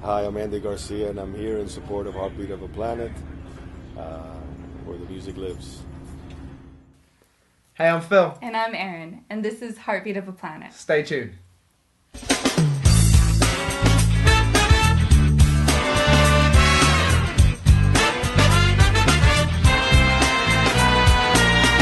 Hi, I'm Andy Garcia, and I'm here in support of Heartbeat of a Planet, where the music lives. Hey, I'm Phil. And I'm Erin, and this is Heartbeat of a Planet. Stay tuned.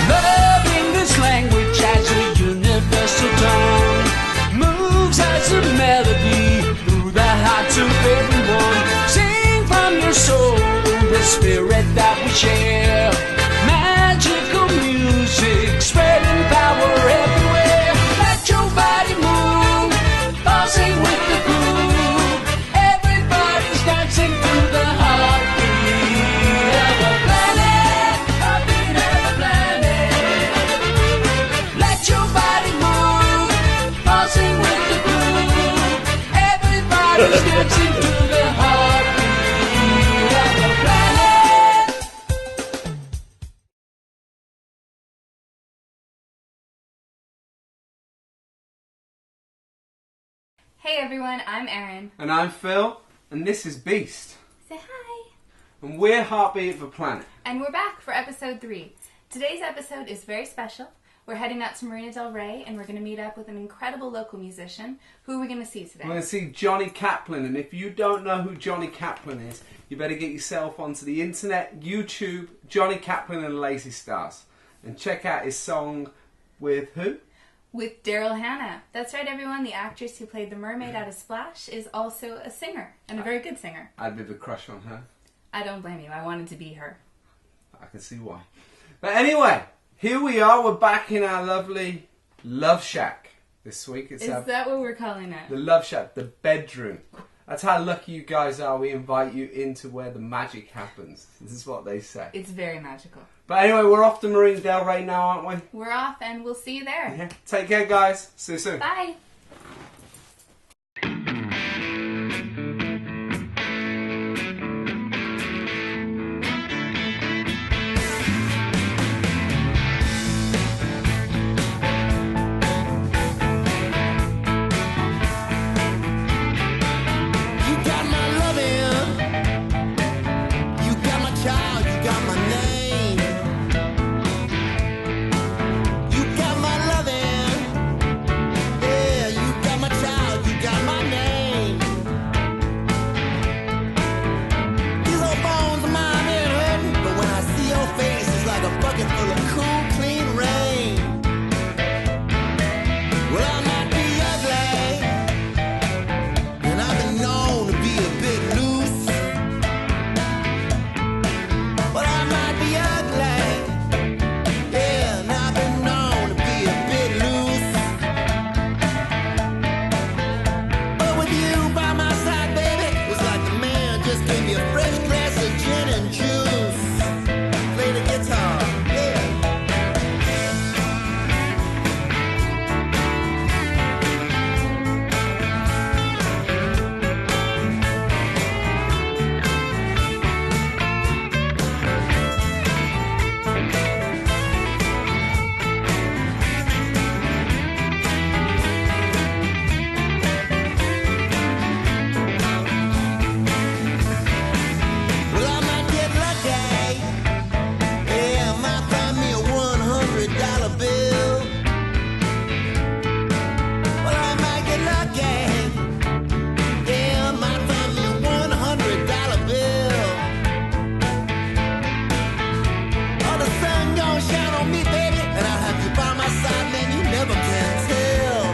Loving this language as a universal tongue moves as a melody through the hearts of everyone. Sing from your soul the spirit that we share. Magical music spreading power everywhere. Let your body move, pulsing with the groove. Everybody's dancing through the heartbeat of a planet. Heartbeat of a planet. Let your body move, pulsing with the groove. Everybody's dancing through the heartbeat of a planet. Hey everyone, I'm Erin. And I'm Phil, and this is Beast. Say hi. And we're Heartbeat of a Planet. And we're back for episode 3. Today's episode is very special. We're heading out to Marina del Rey, and we're going to meet up with an incredible local musician. Who are we going to see today? We're going to see Johnny Kaplan, and if you don't know who Johnny Kaplan is, you better get yourself onto the internet, YouTube, Johnny Kaplan and Lazy Stars, and check out his song with who? With Daryl Hannah. That's right, everyone. The actress who played the mermaid out of Splash is also a singer, and a very good singer. I had a bit of a crush on her. I don't blame you. I wanted to be her. I can see why. But anyway, here we are. We're back in our lovely Love Shack this week. It's Is that what we're calling it? the Love Shack, the bedroom. That's how lucky you guys are. We invite you into where the magic happens. This is what they say. It's very magical. But anyway, we're off to Marina del Rey now, aren't we? We're off, and we'll see you there. Yeah. Take care, guys. See you soon. Bye. You got my loving, you got my child, you got my name. You got my loving, yeah, you got my child, you got my name. These old bones of mine ain't hurting, but when I see your face, it's like a bucket full of cool, clean rain. Well, I might be ugly, and I've been known to be a bit loose. But I might be ugly, yeah, and I've been known to be a bit loose. But with you by my side, baby, it's like the man just gave me a fresh glass of gin and juice. Play the guitar, yeah. Well, I might get lucky. Yeah, I might find me a $100 bill. Well, I might get lucky. Yeah, I might find me a $100 bill. Oh, the sun gon' shine on me, baby, and I'll have you by my side, man. You never can tell.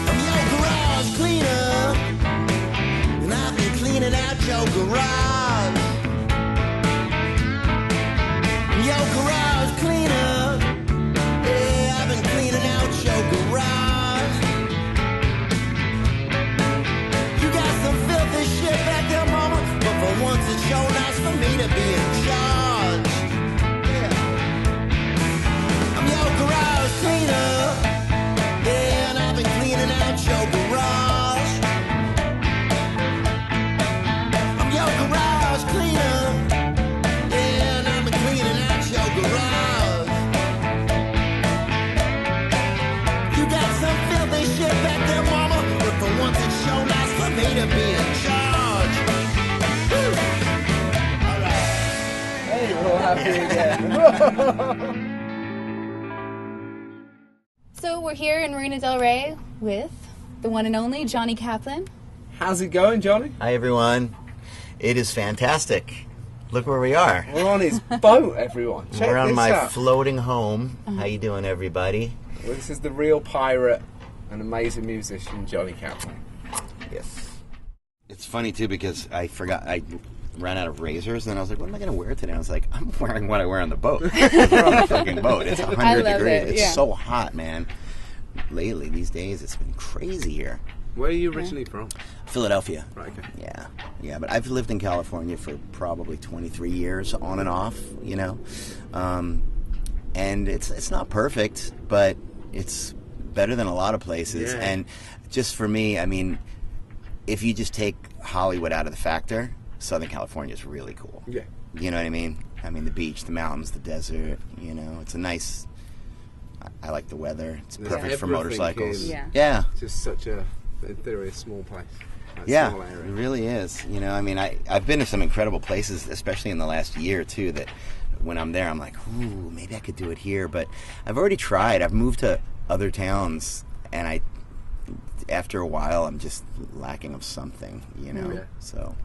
I'm your garage cleaner, and I've been cleaning out your garage. I'm your garage cleaner, yeah, I've been cleaning out your garage. You got some filthy shit back there, mama, but for once it's So we're here in Marina Del Rey with the one and only Johnny Kaplan. How's it going, Johnny? Hi, everyone. It is fantastic. Look where we are. We're on his boat, everyone. Check We're on this my out. floating home. How you doing, everybody? Well, this is the real pirate and amazing musician, Johnny Kaplan. Yes. It's funny, too, because I ran out of razors, and I was like, what am I going to wear today? I was like, I'm wearing what I wear on the boat. We're on the fucking boat. It's 100 degrees. It's so hot, man. Lately, these days, it's been crazy here. Where are you originally from? Philadelphia. Right, okay. Yeah, but I've lived in California for probably 23 years, on and off, you know. And it's not perfect, but it's better than a lot of places. Yeah. And just for me, I mean, if you just take Hollywood out of the factor, Southern California is really cool. Yeah. You know what I mean? I mean, the beach, the mountains, the desert, you know, it's a nice... I like the weather. It's There's perfect for everything motorcycles. in- Yeah. It's just such a, in theory, a small place. Like Yeah, small area. it really is. You know, I mean, I've been to some incredible places, especially in the last year, too, that when I'm there, I'm like, ooh, maybe I could do it here. But I've already tried. I've moved to other towns, and after a while, I'm just lacking of something, you know? Yeah. So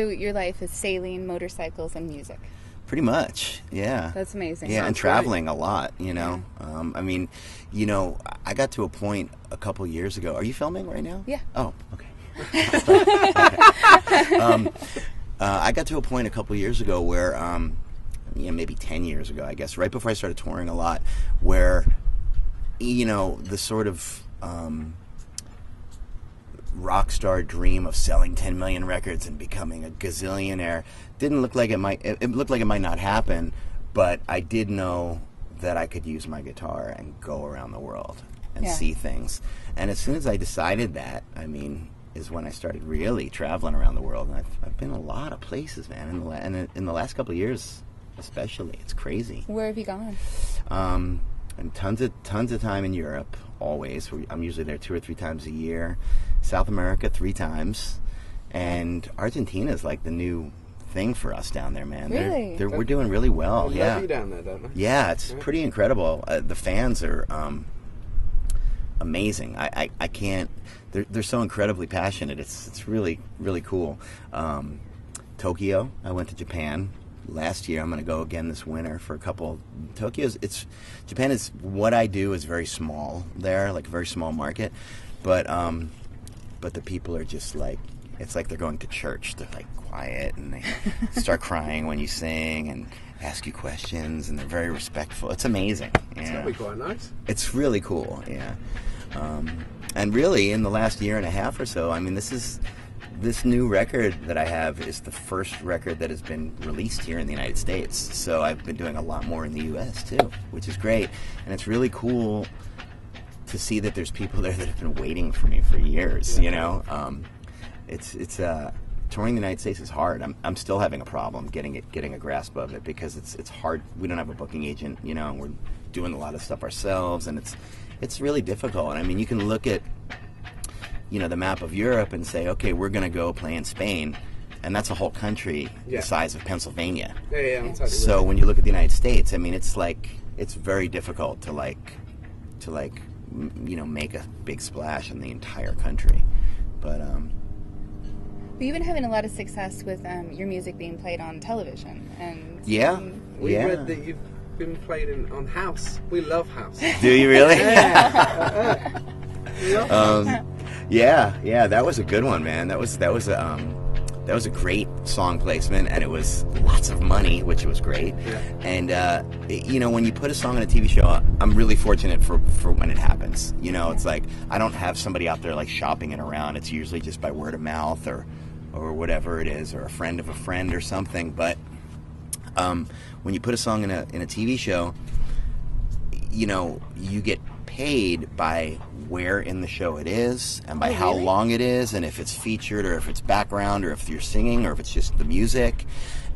your life is sailing, motorcycles, and music. Pretty much, yeah. That's amazing. Yeah, and That's traveling a lot, you know. I mean, you know, I got to a point a couple years ago. Are you filming right now? Yeah. Oh, okay. I got to a point a couple years ago where, you know, maybe 10 years ago, I guess, right before I started touring a lot, where, you know, the sort of rock star dream of selling 10 million records and becoming a gazillionaire didn't look like it looked like it might not happen, but I did know that I could use my guitar and go around the world and see things. And as soon as I decided that, I mean, is when I started really traveling around the world. And I've been a lot of places, man, in the last couple of years especially. It's crazy. Where have you gone? And tons of time in Europe, always. I'm usually there 2 or 3 times a year. South America 3 times. And Argentina is like the new thing for us down there, man. Really? We're doing really well. They love you down there, don't they? Yeah, it's pretty incredible. The fans are amazing. I can't. They're so incredibly passionate. It's really, really cool. Tokyo. I went to Japan last year. I'm going to go again this winter for a couple. Japan is, what I do is very small there, like a very small market, but the people are just like, it's like they're going to church. They're like quiet, and they start crying when you sing and ask you questions, and they're very respectful. It's amazing. It's got to be quite nice. It's really cool, yeah. And really, in the last year and a half or so, I mean, this new record that I have is the first record that has been released here in the United States. So I've been doing a lot more in the U.S. too, which is great. And it's really cool to see that there's people there that have been waiting for me for years, you know? Touring the United States is hard. I'm still having a problem getting a grasp of it, because it's hard. We don't have a booking agent, you know, and we're doing a lot of stuff ourselves, and it's really difficult. I mean, you can look at, you know, the map of Europe and say, okay, we're going to go play in Spain, and that's a whole country the size of Pennsylvania. Yeah, I'm totally So when you look at the United States, I mean, it's very difficult to you know, make a big splash in the entire country. But You've been having a lot of success with your music being played on television, and We read that you've been played on House. We love House. Do you really? Yeah. Yeah, that was a good one, man. That was a great song placement, and it was lots of money, which was great. Yeah. And you know, when you put a song on a TV show, I'm really fortunate for when it happens. You know, it's like I don't have somebody out there like shopping it around. It's usually just by word of mouth or whatever it is, or a friend of a friend or something. But when you put a song in a TV show, you know, you get paid by where in the show it is, and by how long it is, and if it's featured, or if it's background, or if you're singing, or if it's just the music.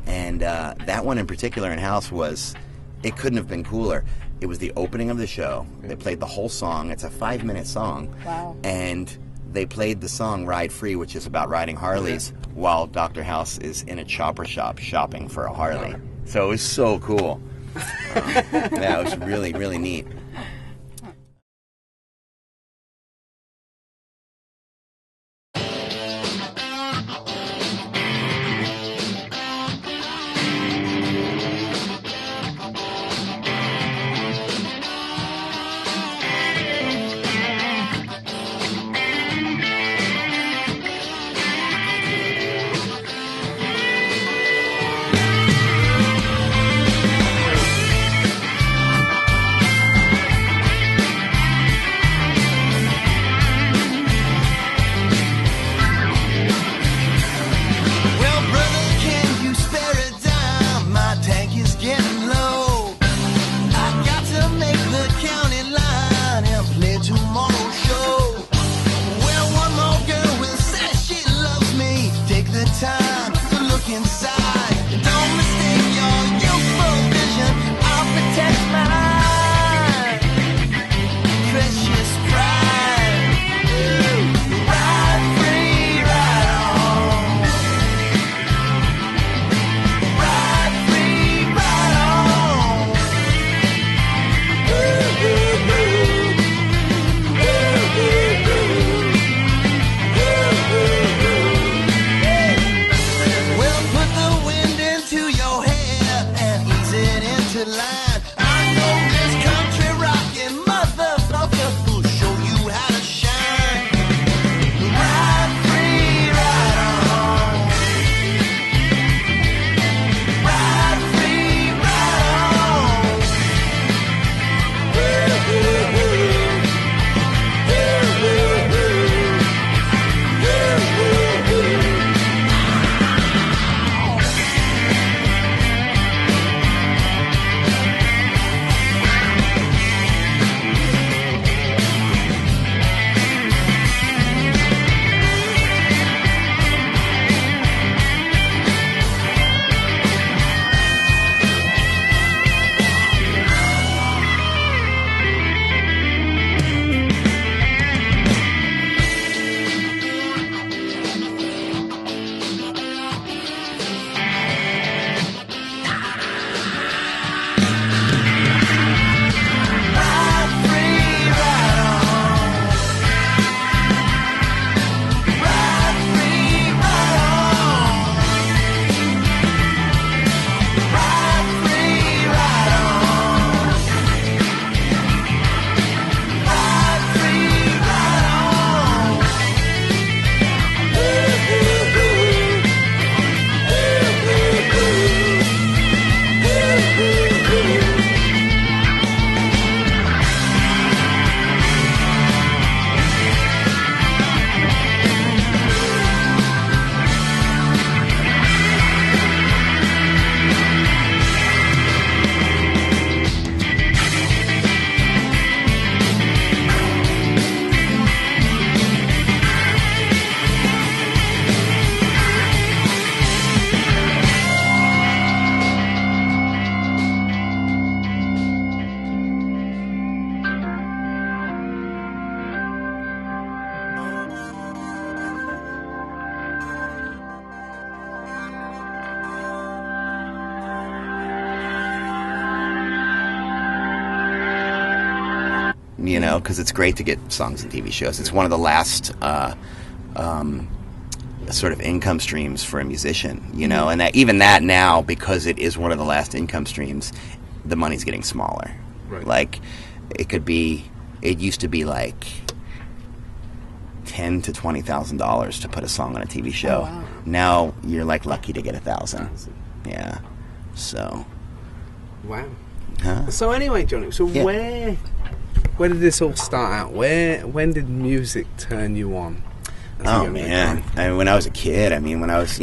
And that one in particular in House it couldn't have been cooler. It was the opening of the show. They played the whole song. It's a 5-minute song. Wow. And they played the song Ride Free, which is about riding Harleys, while Dr. House is in a chopper shop shopping for a Harley. So it was so cool. Yeah, it was really, really neat. Well, brother, can you spare a dime? My tank is getting low. I got to make the county line and play tomorrow's show. Well, one more girl will say she loves me. Take the time to look inside. Don't mistake your youthful vision. I'll protect my precious pride. Ride free, ride on. Ride free, ride on. Well, put the wind into your hair and ease it into line. I know this country rockin' motherfucker who'll show you how to shine. Ride free, ride on. Ride free, ride on. Ride free, ride on. Ride free, ride on. Ride free, ride on. Ride free, ride on. You know, because it's great to get songs and TV shows. It's one of the last sort of income streams for a musician, you know, and that even that now, because it is one of the last income streams, the money's getting smaller. Right. Like, it used to be like $10,000 to $20,000 to put a song on a TV show. Oh, wow. Now you're like lucky to get 1,000. Yeah. So. Wow. Huh? So anyway, Johnny, so Yeah. where did this all start out? When did music turn you on? as a Oh younger man! guy? When I was a kid, when I was,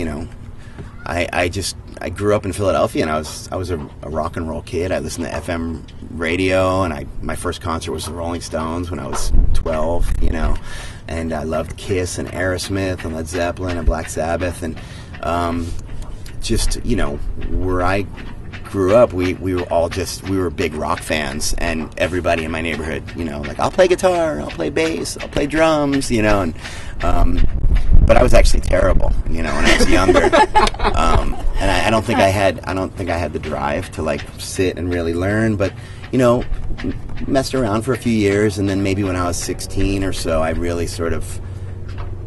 I grew up in Philadelphia, and I was a rock and roll kid. I listened to FM radio, and my first concert was the Rolling Stones when I was 12. And I loved Kiss and Aerosmith and Led Zeppelin and Black Sabbath, and where I grew up, we were big rock fans, and everybody in my neighborhood, like, I'll play guitar, I'll play bass, I'll play drums, but I was actually terrible, when I was younger. And don't think I had the drive to like sit and really learn, but messed around for a few years, and then maybe when I was 16 or so, I really sort of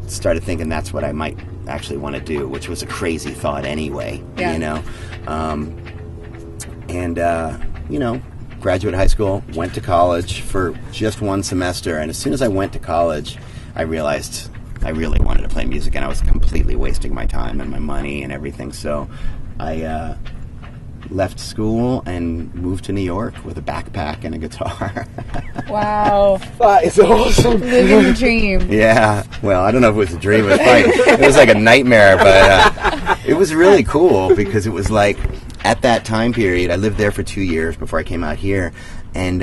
started thinking that's what I might actually want to do, which was a crazy thought anyway. Graduated high school, went to college for just one semester, and as soon as I went to college, I realized I really wanted to play music, and I was completely wasting my time and my money and everything. So I left school and moved to New York with a backpack and a guitar. Wow. That is awesome. Living the dream. Yeah. Well, I don't know if it was a dream. It was like a nightmare, but it was really cool because it was like at that time period, I lived there for 2 years before I came out here, and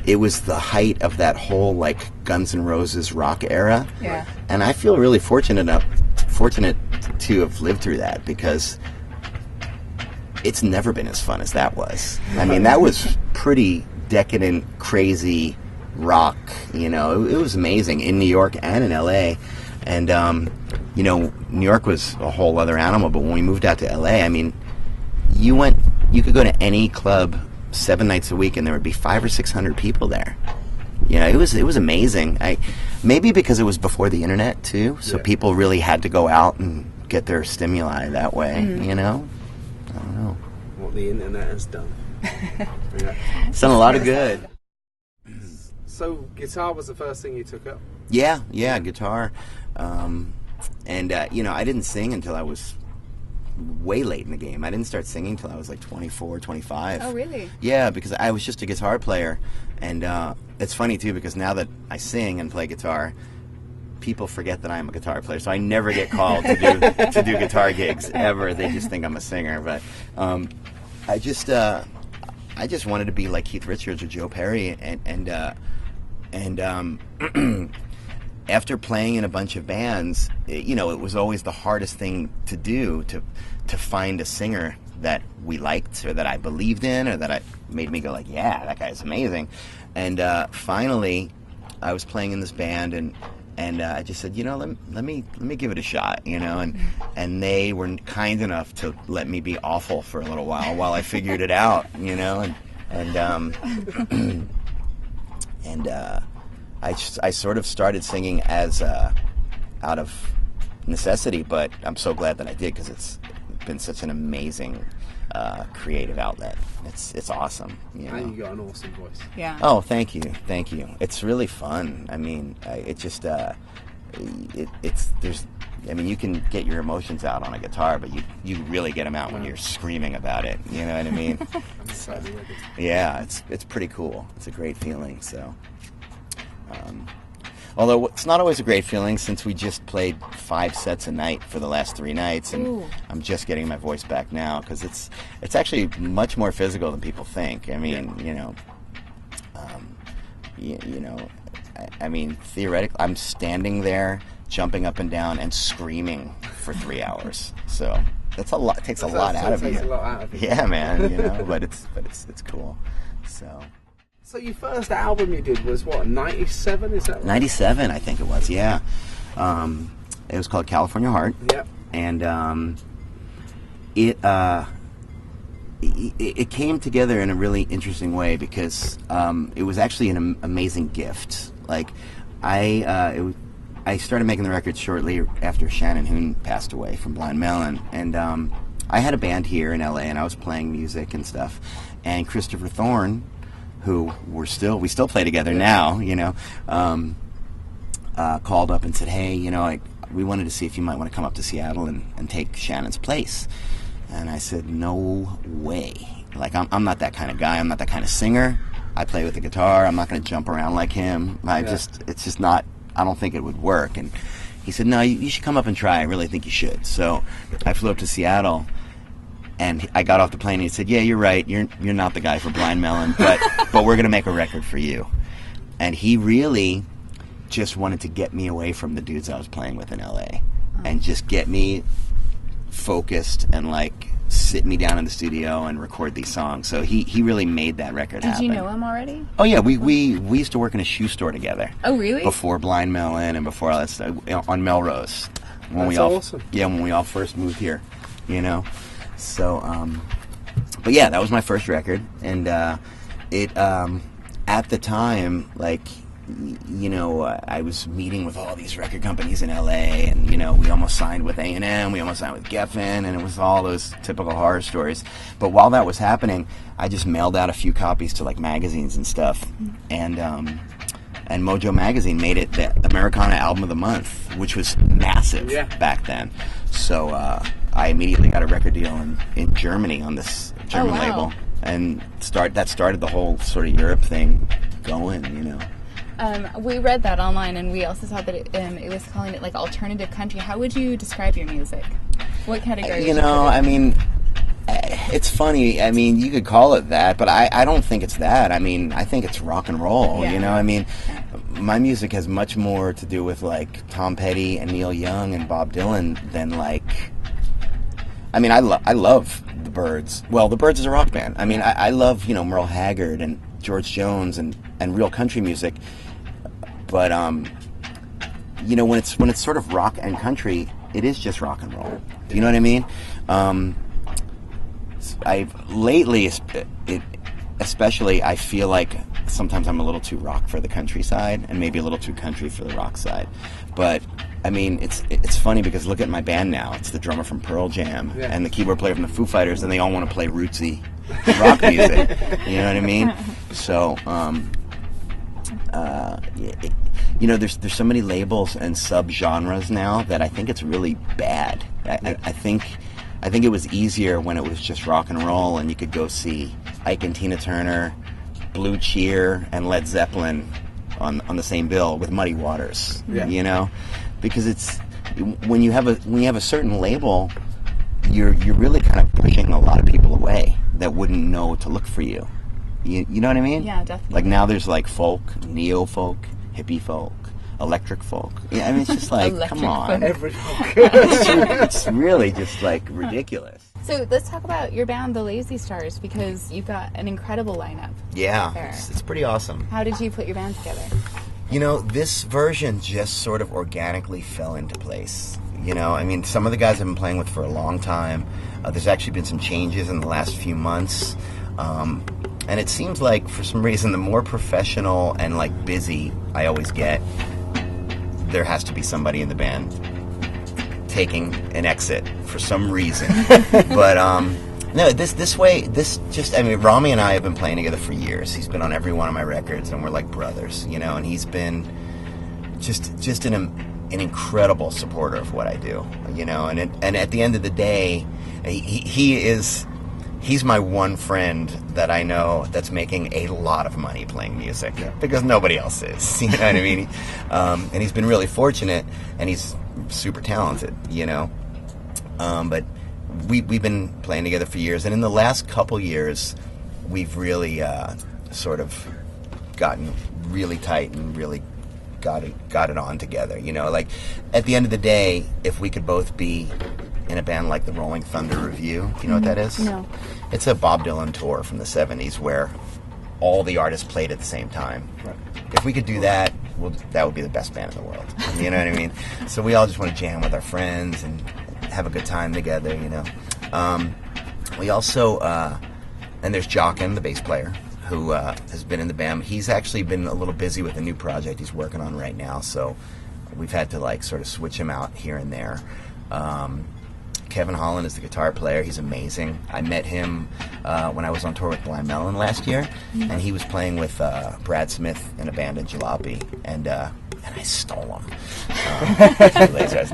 it was the height of that whole like Guns N' Roses rock era. Yeah. And I feel really fortunate to have lived through that, because it's never been as fun as that was. I mean, that was pretty decadent, crazy rock. It was amazing in New York and in LA. And New York was a whole other animal. But when we moved out to LA, I mean, you could go to any club 7 nights a week, and there would be 500 or 600 people there. It was amazing. Maybe because it was before the internet too, so people really had to go out and get their stimuli that way. I don't know what the internet has done. It's done a lot of good. So guitar was the first thing you took up? Yeah, guitar. I didn't sing until I was way late in the game. I didn't start singing until I was like 24, 25. Oh, really? Yeah, because I was just a guitar player. And it's funny, too, because now that I sing and play guitar, people forget that I'm a guitar player. So I never get called to do guitar gigs, ever. They just think I'm a singer. But I just wanted to be like Keith Richards or Joe Perry. And after playing in a bunch of bands, it was always the hardest thing to do, to find a singer that we liked or that I believed in or that made me go like, yeah, that guy's amazing. And finally, I was playing in this band, and I just said, let me give it a shot, and they were kind enough to let me be awful for a little while I figured it out, I sort of started singing as out of necessity, but I'm so glad that I did, because it's been such an amazing creative outlet. It's awesome. And you got an awesome voice. Yeah. Oh, thank you. It's really fun. I mean, you can get your emotions out on a guitar, but you really get them out when you're screaming about it. You know what I mean? Yeah, it's pretty cool. It's a great feeling. So. Although it's not always a great feeling, since we just played 5 sets a night for the last 3 nights, and Ooh. I'm just getting my voice back now, because it's actually much more physical than people think. I mean, I mean, theoretically, I'm standing there, jumping up and down, and screaming for 3 hours. So that's a lot. It takes a lot out of you. Yeah, man. But it's cool. So your first album you did was what, 97? Is that right? 97, I think it was. Yeah. It was called California Heart. Yep. And it came together in a really interesting way, because it was actually an amazing gift. Like, I started making the record shortly after Shannon Hoon passed away from Blind Melon, and I had a band here in LA, and I was playing music and stuff. And Christopher Thorne, who we still play together now, called up and said, hey, we wanted to see if you might want to come up to Seattle and take Shannon's place. And I said, no way. Like, I'm not that kind of guy. I'm not that kind of singer. I play with the guitar. I'm not going to jump around like him. It's just not, I don't think it would work. And he said, no, you should come up and try. I really think you should. So I flew up to Seattle, and I got off the plane, and he said, yeah, you're right. You're not the guy for Blind Melon, but we're going to make a record for you. And he really just wanted to get me away from the dudes I was playing with in LA, and just get me focused and like sit me down in the studio and record these songs. So he really made that record happen. Did you know him already? Oh yeah, we used to work in a shoe store together. Oh really? Before Blind Melon and before all that stuff, on Melrose. That's awesome. Yeah, when we all first moved here, So, but yeah, that was my first record, and it at the time, like, you know, I was meeting with all these record companies in LA, and, you know, we almost signed with A&M, we almost signed with Geffen, and it was all those typical horror stories. But while that was happening, I just mailed out a few copies to, like, magazines and stuff, and Mojo Magazine made it the Americana Album of the Month, which was massive back then. So I immediately got a record deal in Germany on this German label, and that started the whole sort of Europe thing going, you know. We read that online, and we also saw that it was calling it like alternative country. How would you describe your music? What category? You know, I mean, it's funny. I mean, you could call it that, but I don't think it's that. I mean, I think it's rock and roll. Yeah. You know, I mean, my music has much more to do with like Tom Petty and Neil Young and Bob Dylan than like. I mean, I love the Byrds. Well, the Byrds is a rock band. I mean, I love, you know, Merle Haggard and George Jones and real country music. But you know, when it's sort of rock and country, it is just rock and roll. Do you know what I mean? I've lately, especially, I feel like sometimes I'm a little too rock for the country side, and maybe a little too country for the rock side. But I mean, it's funny because look at my band now. It's the drummer from Pearl Jam and the keyboard player from the Foo Fighters, and they all want to play rootsy rock music. You know what I mean? So, you know, there's so many labels and sub-genres now that I think it's really bad. I think it was easier when it was just rock and roll, and you could go see Ike and Tina Turner, Blue Cheer, and Led Zeppelin on the same bill with Muddy Waters. You know, because it's when you have a certain label, you're really kind of pushing a lot of people away that wouldn't know to look for you. You know what I mean? Yeah, definitely. Like now there's like folk, neo folk, hippie folk, electric folk. Yeah, I mean, it's just like, come on. Every folk. It's really just like ridiculous. So let's talk about your band, the Lazy Stars, because you've got an incredible lineup. Yeah, there. it's pretty awesome. How did you put your band together? You know, this version just sort of organically fell into place. You know, I mean, some of the guys I've been playing with for a long time. There's actually been some changes in the last few months. And it seems like, for some reason, the more professional and, like, busy I always get, there has to be somebody in the band taking an exit for some reason. But, no, I mean, Rami and I have been playing together for years. He's been on every one of my records, and we're like brothers, you know, and he's been just an incredible supporter of what I do, you know, and at the end of the day, he's my one friend that I know that's making a lot of money playing music, because nobody else is. You know what I mean? And he's been really fortunate, and he's super talented, you know. But we've been playing together for years, and in the last couple years, we've really sort of gotten really tight and really got it on together. You know, like at the end of the day, if we could both be in a band like the Rolling Thunder Review, you know what that is? No. It's a Bob Dylan tour from the 70s where all the artists played at the same time. Right. If we could do that, that would be the best band in the world. You know what I mean? So we all just want to jam with our friends and have a good time together, you know. We also, and there's Jochen, the bass player, who has been in the band. He's actually been a little busy with a new project he's working on right now, so we've had to like sort of switch him out here and there. Kevin Holland is the guitar player. He's amazing. I met him when I was on tour with Blind Melon last year, and he was playing with Brad Smith in a band in Jalopy, and I stole him.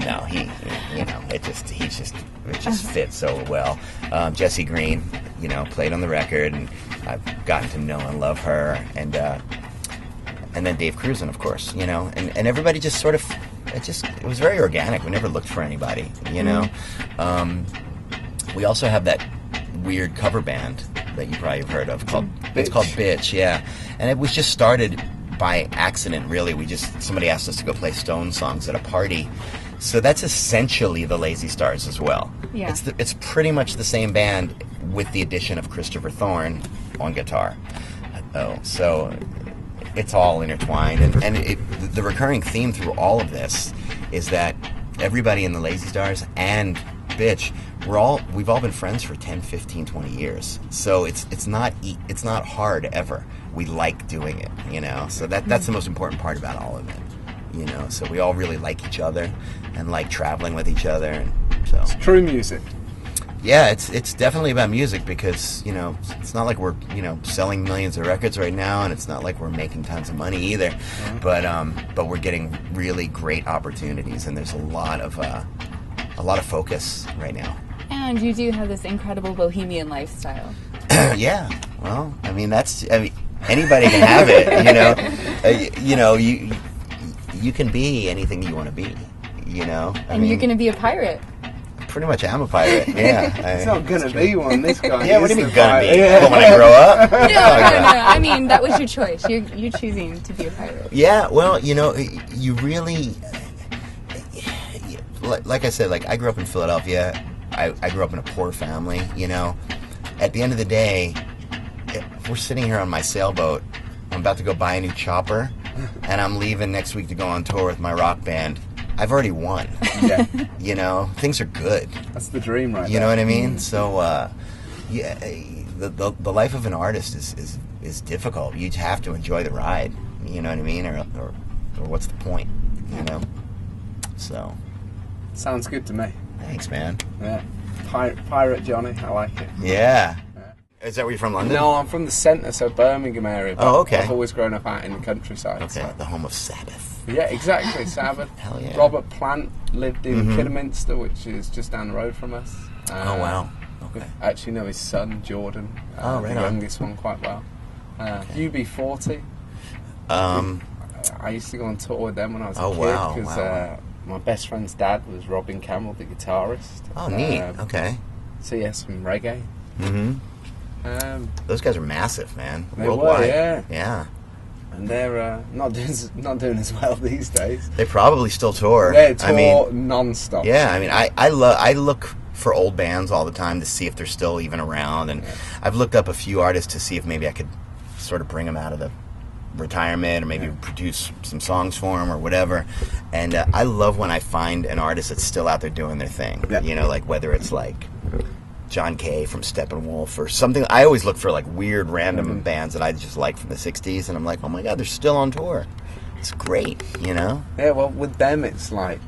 No, you know, it just fits so well. Jessie Green, you know, played on the record, and I've gotten to know and love her, and then Dave Cruzen, of course, you know, and everybody just sort of. It was very organic. We never looked for anybody, you know. We also have that weird cover band that you probably have heard of called It's called Bitch, yeah. And it was just started by accident, really. Somebody asked us to go play Stone songs at a party. So that's essentially the Lazy Stars as well. Yeah. It's pretty much the same band with the addition of Christopher Thorne on guitar. So it's all intertwined, and the recurring theme through all of this is that everybody in the Lazy Stars and bitch, we've all been friends for 10, 15, 20 years. So it's not hard ever. We like doing it, you know. So that's the most important part about all of it, you know. So we all really like each other and like traveling with each other, and so It's true music. yeah, it's definitely about music, because, you know, it's not like we're, you know, selling millions of records right now, and it's not like we're making tons of money either. But we're getting really great opportunities, and there's a lot of focus right now. And you do have this incredible bohemian lifestyle. Yeah, well, I mean, anybody can have it, you know. You know, you can be anything you want to be, you know. And you're going to be a pirate. Pretty much am a pirate, yeah. It's not gonna be one, this guy. Yeah, what do you is mean the gonna be? pirate. Yeah. Well, when I grow up? No. I mean, that was your choice. You're choosing to be a pirate. Yeah, well, you know, you really, like I said, like, I grew up in Philadelphia. I grew up in a poor family, you know. At the end of the day, if we're sitting here on my sailboat, I'm about to go buy a new chopper, and I'm leaving next week to go on tour with my rock band, I've already won. Yeah. You know, things are good. That's the dream, right? You know what I mean? So, yeah, the life of an artist is difficult. You have to enjoy the ride. You know what I mean? Or what's the point? You know? So. Sounds good to me. Thanks, man. Yeah. Pirate Johnny, I like it. Yeah. Is that where you're from, London? No, I'm from the centre, so Birmingham area. But Oh, okay. I've always grown up out in the countryside. Okay, So. the home of Sabbath. Yeah, exactly. Sabbath. Hell yeah. Robert Plant lived in Kidderminster, which is just down the road from us. Oh, wow. Okay. I actually know his son, Jordan. Oh, right the on. youngest one, quite well. UB40. I used to go on tour with them when I was a Oh, kid. wow, Because wow. my best friend's dad was Robin Campbell, the guitarist. Oh, neat. Okay. So, yeah, some reggae. Mm-hmm. Those guys are massive, man. They were, Worldwide. yeah. Yeah. And they're not doing as well these days. They probably still tour. They tour I mean, non-stop. yeah, I mean, I look for old bands all the time to see if they're still even around, and I've looked up a few artists to see if maybe I could sort of bring them out of the retirement, or maybe produce some songs for them or whatever. And I love when I find an artist that's still out there doing their thing. Yeah. You know, like whether it's like John Kay from Steppenwolf or something. I always look for like weird random bands that I just like from the 60s, and I'm like, oh my god, they're still on tour. It's great, you know? Yeah, well, with them, it's like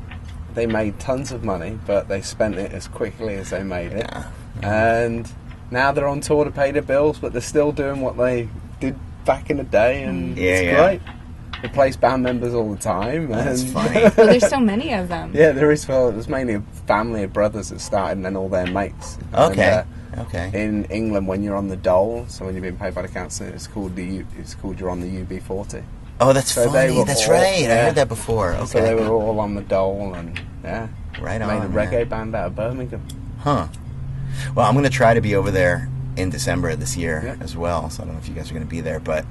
they made tons of money, but they spent it as quickly as they made it. Yeah. And now they're on tour to pay their bills, but they're still doing what they did back in the day, and it's great. They replace band members all the time. That's and funny. Well, there's so many of them. Yeah, there is. Well, it was mainly a family of brothers that started, and then all their mates. Okay. And, Okay. In England, when you're on the dole, so when you're being paid by the council, it's called you're on the UB40. Oh, that's So they funny. were That's all- right. I yeah. heard that before. Okay. So they were all on the dole, and Right made on, a reggae man. band out of Birmingham. Huh. Well, I'm going to try to be over there in December this year Yeah. as well. So I don't know if you guys are going to be there, but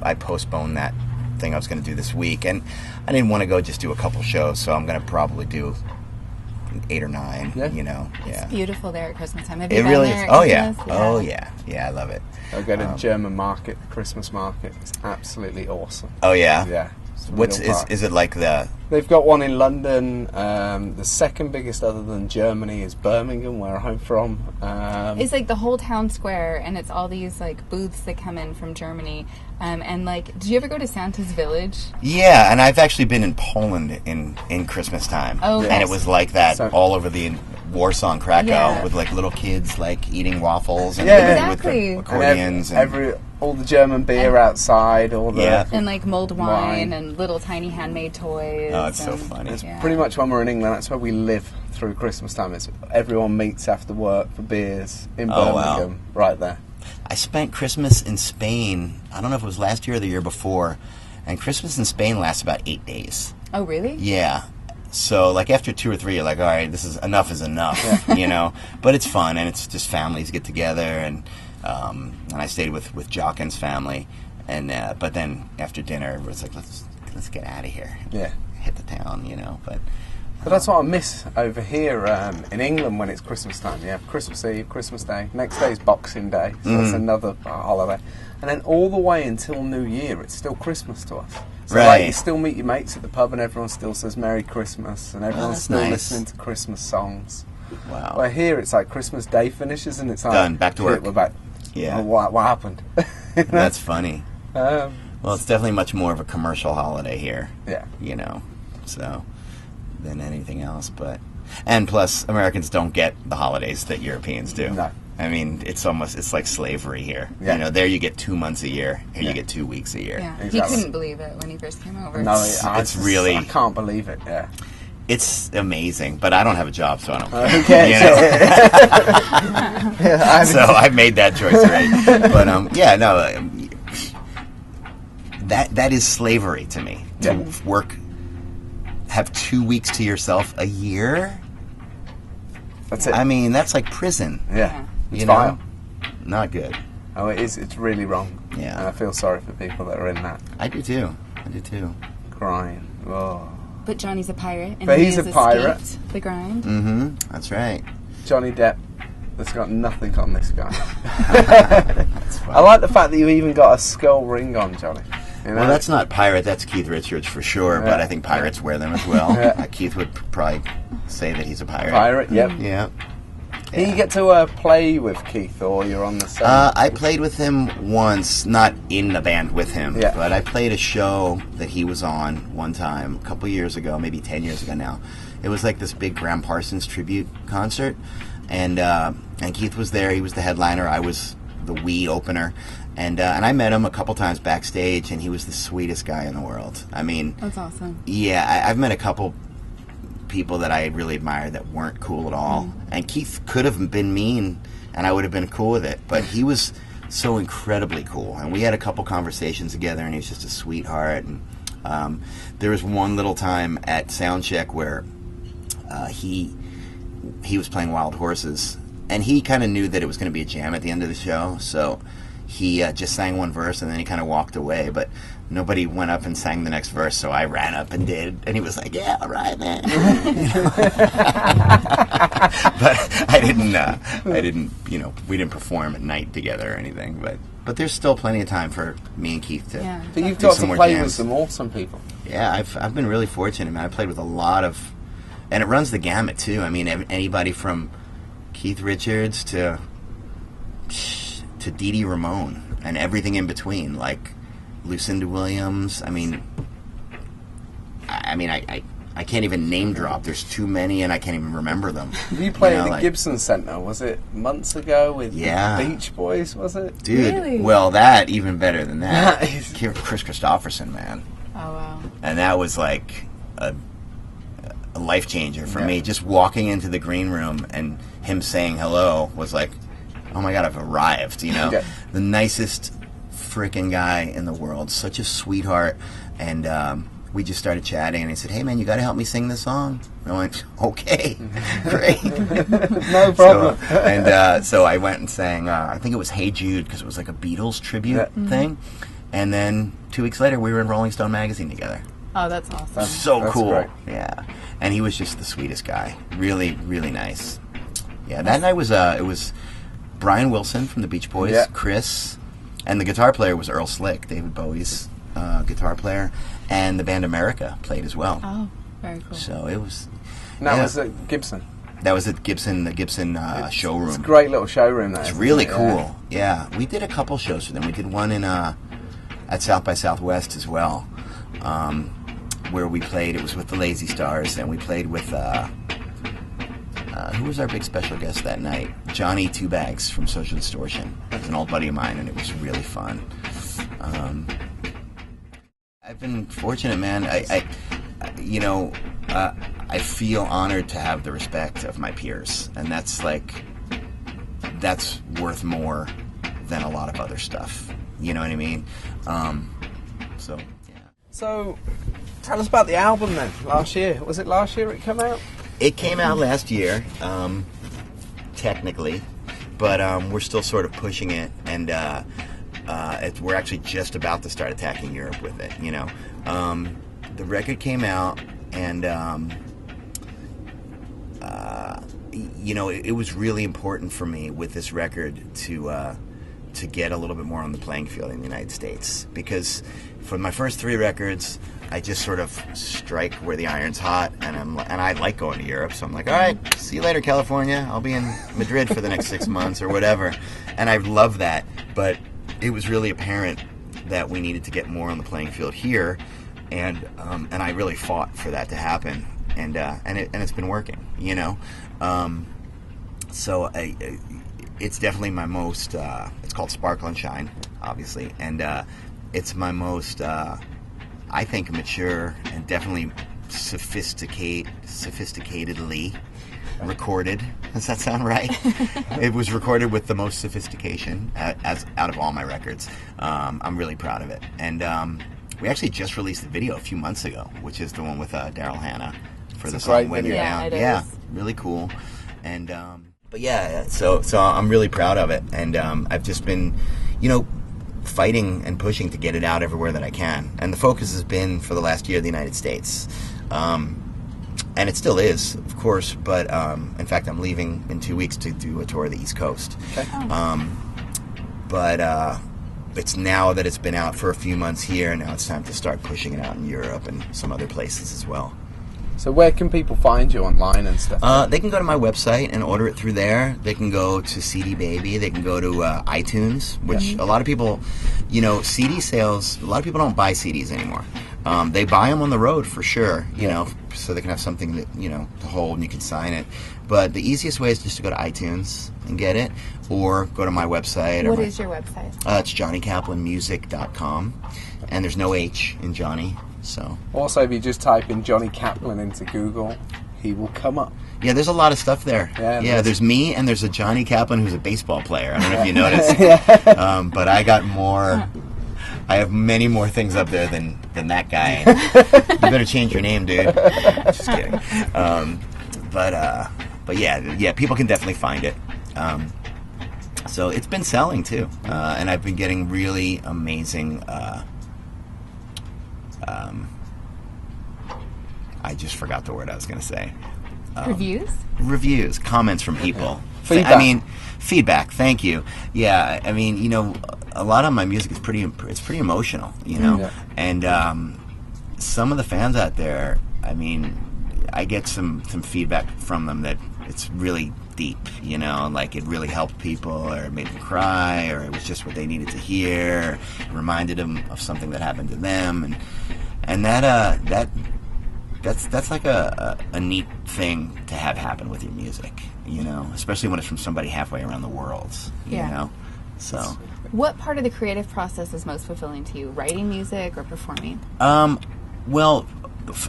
I postponed that thing I was going to do this week, and I didn't want to go just do a couple shows, so I'm going to probably do 8 or 9. Yeah. You know, It's yeah. beautiful there at Christmas time. Have you It been really there is. at Oh yeah. Christmas? Oh yeah. Yeah, I love it. I go to the German market, the Christmas market. It's absolutely awesome. Oh yeah. Yeah. It's a What's real party. is it like the? They've got one in London. The second biggest, other than Germany, is Birmingham, where I'm from. It's like the whole town square, and it's all these like booths that come in from Germany. And like, did you ever go to Santa's Village? Yeah, and I've actually been in Poland in Christmas time, Oh, and yes. it was like that So- all over the Warsaw and Krakow, Yeah. with like little kids like eating waffles and Yeah. with Exactly. the And accordions and all the German beer outside, all the. Yeah. And like mulled wine, Wine. and little tiny handmade toys. Oh, it's so and- funny. It's yeah. pretty much when we're in England. That's where we live through Christmas time. It's everyone meets after work for beers in Oh, wow. Birmingham, right there. I spent Christmas in Spain. I don't know if it was last year or the year before, and Christmas in Spain lasts about 8 days. Oh, really? Yeah. So, like, after 2 or 3, you're like, all right, this is enough, you know? But it's fun, and it's just families get together, and I stayed with Jockin's family, and but then after dinner, everyone's like, let's get out of here. Yeah. Hit the town, you know? But that's what I miss over here in England when it's Christmas time. You have Christmas Eve, Christmas Day. Next day is Boxing Day, so that's another holiday. And then all the way until New Year, it's still Christmas to us. So like, Right. you still meet your mates at the pub, and everyone still says Merry Christmas, and everyone's that's still nice. listening to Christmas songs. Wow. Well, here it's like Christmas Day finishes, and it's like Done. Back to work. We're back. Yeah. Oh, what happened? You know? That's funny. Um, Well, it's definitely much more of a commercial holiday here. yeah. You know, so than anything else. And plus, Americans don't get the holidays that Europeans do. No. I mean, it's like slavery here. Yeah. You know, there you get 2 months a year. Here Yeah. you get 2 weeks a year. Yeah, Exactly. he couldn't believe it when he first came over. No, It's really- I can't believe it. Yeah. It's amazing, but I don't have a job, so I don't care. Okay. You know? Yeah, So I made that choice, right? But yeah, no, that is slavery to me. To Yeah. work, have 2 weeks to yourself a year. that's it. I mean, that's like prison. yeah. It's You know, vile. not good. Oh, it is. It's really wrong. Yeah. And I feel sorry for people that are in that I do too. crying. Oh. But Johnny's a pirate, and But he he's has a pirate. escaped the grind. Mm-hmm. That's right. Johnny Depp. That's got nothing on this guy. That's fine. I like the fact that you even got a skull ring on, Johnny. You know? Well, that's not pirate. That's Keith Richards for sure. But Yeah. I think pirates wear them as well. Yeah. Keith would probably say that he's a pirate. pirate. Yep. Yeah. Do you get to play with Keith, or you're on the same? I played with him once, not in the band with him, Yeah. but I played a show that he was on one time, a couple years ago, maybe 10 years ago now. It was like this big Graham Parsons tribute concert, and Keith was there. He was the headliner. I was the wee opener, and I met him a couple times backstage, and he was the sweetest guy in the world. I mean, That's awesome. yeah, I've met a couple people that I really admired that weren't cool at all. And Keith could have been mean, and I would have been cool with it. But he was so incredibly cool, and we had a couple conversations together, and he was just a sweetheart. And there was one little time at soundcheck where he was playing Wild Horses, and he kind of knew that it was going to be a jam at the end of the show, so he just sang one verse, and then he kind of walked away. But nobody went up and sang the next verse, so I ran up and did, and he was like, "Yeah, all right, man." But I didn't, we didn't perform at night together or anything. But there's still plenty of time for me and Keith to. Yeah. but you've do got some to more play with jams. some awesome people. Yeah, I've been really fortunate, man. I played with a lot of, and it runs the gamut too. I mean, anybody from Keith Richards to Dee Dee Ramone and everything in between, like Lucinda Williams. I mean, I can't even name drop. There's too many, and I can't even remember them. You played know, at the like- Gibson Centre, was it months ago with Yeah. the Beach Boys, was it? Dude, Really? well, that even better than that. Nice. Chris Christopherson, man. Oh wow. And that was like a life changer for Yeah. me. Just walking into the green room and him saying hello was like, oh my God, I've arrived, you know? Yeah. The nicest freaking guy in the world, such a sweetheart. And we just started chatting, and he said, "Hey man, you got to help me sing this song." And I went, "Okay, great." No problem. So I went and sang, I think it was Hey Jude, because it was like a Beatles tribute thing. And then 2 weeks later, we were in Rolling Stone magazine together. Oh, that's awesome. So That's cool. great. Yeah. And he was just the sweetest guy. Really, really nice. Yeah, that night was, it was Brian Wilson from the Beach Boys, Yeah. Chris, and the guitar player was Earl Slick, David Bowie's guitar player, and the band America played as well. Oh, very cool. So it was... And that yeah, was at Gibson. that was at Gibson, the Gibson showroom. It's a great little showroom there. It's isn't really it? cool. Yeah. We did a couple shows for them. We did one in at South by Southwest as well, where we played. It was with the Lazy Stars, and we played with who was our big special guest that night? Johnny Two Bags from Social Distortion. He's an old buddy of mine, and it was really fun. I've been fortunate, man. I feel honored to have the respect of my peers, and that's worth more than a lot of other stuff. You know what I mean? So, yeah. So, tell us about the album then. Last year, was it last year it came out? It came out last year, technically, but we're still sort of pushing it, and we're actually just about to start attacking Europe with it. You know, the record came out, and it was really important for me with this record to to get a little bit more on the playing field in the United States, because for my first 3 records, I just sort of strike where the iron's hot, and I like going to Europe, so I'm like, all right, see you later, California. I'll be in Madrid for the next 6 months or whatever, and I love that. But it was really apparent that we needed to get more on the playing field here, and I really fought for that to happen, and it's been working, you know. So it's definitely my most. It's called Sparkle and Shine, obviously, and it's my most. I think mature and definitely sophisticatedly recorded. Does that sound right? It was recorded with the most sophistication as out of all my records. I'm really proud of it. And we actually just released the video a few months ago, which is the one with Daryl Hannah for the song When You're Down. Yeah, really cool. And but yeah, so I'm really proud of it. And I've just been, you know, fighting and pushing to get it out everywhere that I can. And the focus has been for the last year the United States. And it still is, of course, but in fact I'm leaving in 2 weeks to do a tour of the East Coast. Okay. But it's now that it's been out for a few months here, now it's time to start pushing it out in Europe and some other places as well. So where can people find you online and stuff? They can go to my website and order it through there. They can go to CD Baby. They can go to iTunes, which a lot of people, you know, CD sales, a lot of people don't buy CDs anymore. They buy them on the road for sure, you know, so they can have something that, you know, to hold and you can sign it. But the easiest way is just to go to iTunes and get it, or go to my website. What is your website? It's JohnnyKaplanMusic.com, and there's no H in Johnny. So also, if you just type in Johnny Kaplan into Google, he will come up. Yeah, there's a lot of stuff there. Yeah, there's me, and there's a Johnny Kaplan who's a baseball player. I don't know if you noticed. But I got more. I have many more things up there than that guy. You better change your name, dude. Just kidding. But yeah, people can definitely find it. So it's been selling too, and I've been getting really amazing. I just forgot the word I was going to say. Reviews, comments from people. Feedback. I mean, feedback. Thank you. Yeah, I mean, you know, a lot of my music is pretty emotional, you know, and some of the fans out there. I mean, I get some feedback from them that it's really deep, you know, like it really helped people, or it made them cry, or it was just what they needed to hear, it reminded them of something that happened to them, and that's like a neat thing to have happen with your music, you know, especially when it's from somebody halfway around the world, you know. So what part of the creative process is most fulfilling to you, writing music or performing? Well,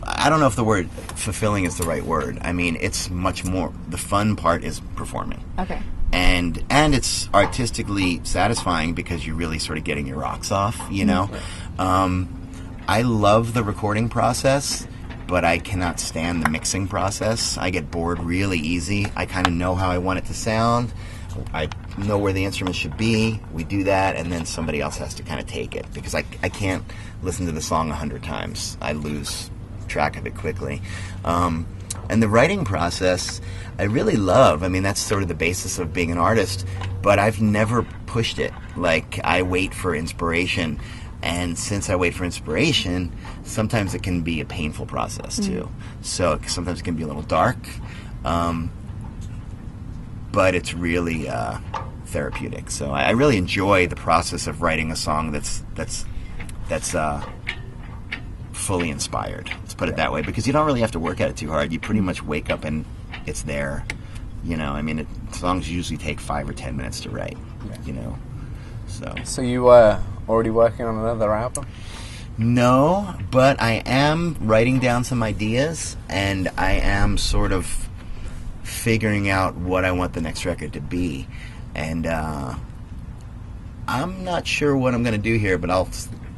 I don't know if the word fulfilling is the right word. I mean, it's much more, the fun part is performing. Okay. And it's artistically satisfying because you're really sort of getting your rocks off, you know. I love the recording process, but I cannot stand the mixing process. I get bored really easy. I kind of know how I want it to sound. I know where the instrument should be. We do that, and then somebody else has to kind of take it, because I can't listen to the song 100 times. I lose track of it quickly. And the writing process, I really love. I mean, that's sort of the basis of being an artist, but I've never pushed it. Like, I wait for inspiration, and since I wait for inspiration, sometimes it can be a painful process too. So sometimes it can be a little dark, but it's really therapeutic. So I really enjoy the process of writing a song that's fully inspired. Let's put it that way, because you don't really have to work at it too hard. You pretty much wake up and it's there. You know, I mean, songs usually take 5 or 10 minutes to write. You know, so you were already working on another album? No, but I am writing down some ideas, and I am sort of figuring out what I want the next record to be. And I'm not sure what I'm going to do here, but I'll